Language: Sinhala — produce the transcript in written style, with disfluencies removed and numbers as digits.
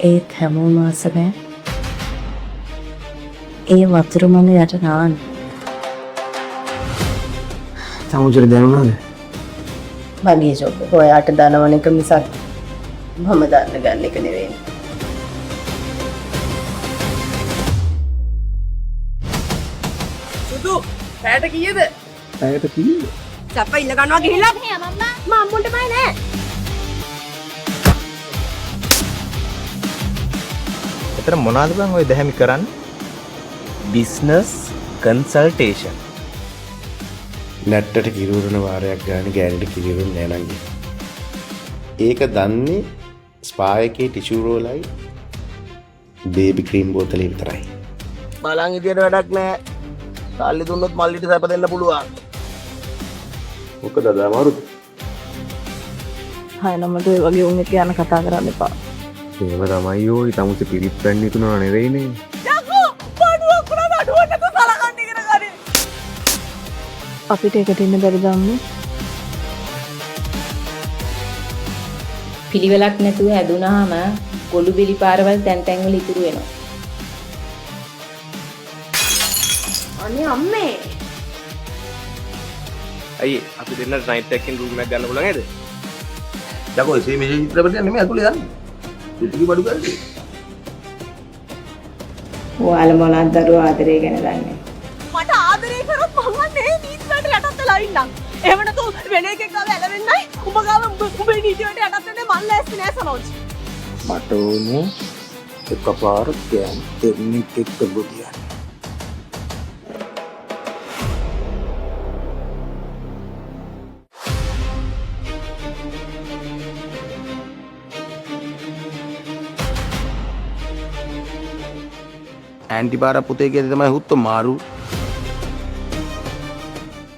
ඒත් හැමෝම ආස නැහැ. ඒ වතුර මල යට නාන්න. සමුචර දැනුණාද? මගේ ජොබ් එක ඔයාට දනවන එක මිසක් මම දන්න ගන්න එක නෙවෙයි. සුදු පැයට කීයද? පැයට කීයද? සැප ඉල්ල ගන්නවා ගිහිල්ලා මම අම්මුන්ට බය නෑ. එතන මොනවද බං ඔය දැහැමි කරන්නේ? Business consultation. නැට්ටට කිරුරන වාරයක් ගාන ගෑනට කිරිරුන් නෑනගේ. ඒක දන්නේ ස්පා එකේ ටිෂු රෝලයි බේබි ක්‍රීම් බෝතලේ විතරයි. බලන් ඉදියට වැඩක් නෑ. සල්ලි දුන්නොත් මල්ලිට සැප දෙන්න පුළුවන්. මොකද අද අමාරුද? හය නමට ඔය වගේ උන් එක්ක යන කතා කරන්න එපා. ඒව තමයි ඔය තමුසේ පිරිත් පැන් ඉතුනන නෙවෙයිනේ. යකෝ බඩුවක් උනා බඩුවට තු සලකන්න ඉගෙන ගන්න. අපිට එකට ඉන්න බැරිද අම්මේ? පිළිවෙලක් නැතුව ඇදුනහම ගොළු බෙලි පාරවල් තැන් තැන් වල ඉතුරු වෙනවා. අනේ අම්මේ අයියේ අපි දෙන්න නයිට් එකකින් රූම් එකක් ගන්න පුළුවන් නේද? යකෝ එසේ මේ චිත්‍රපටය නෙමෙයි අතුලේ යන්නේ. පිටිකි බඩු කරේ. ඔයාලා මොනවද දරුවෝ ආදරේ ගැන දන්නේ? මට ආදරේ කරොත් මම නේ නීතියට යටත් වෙලා ඉන්නම්. එහෙම නැතු වෙන එකෙක් ගාව ඇලවෙන්නයි උඹ ගාව උඹේ නීතියට යටත් වෙන්නේ මන් ලෑස්ති නෑ සනෝජ්. මට ඕනේ එකපාරක් ගෑන් දෙන්නෙක් එක්ක බුදියන්න. ඇන්ටි බාර පුතේ කියද තමයි හුත්තු මාරු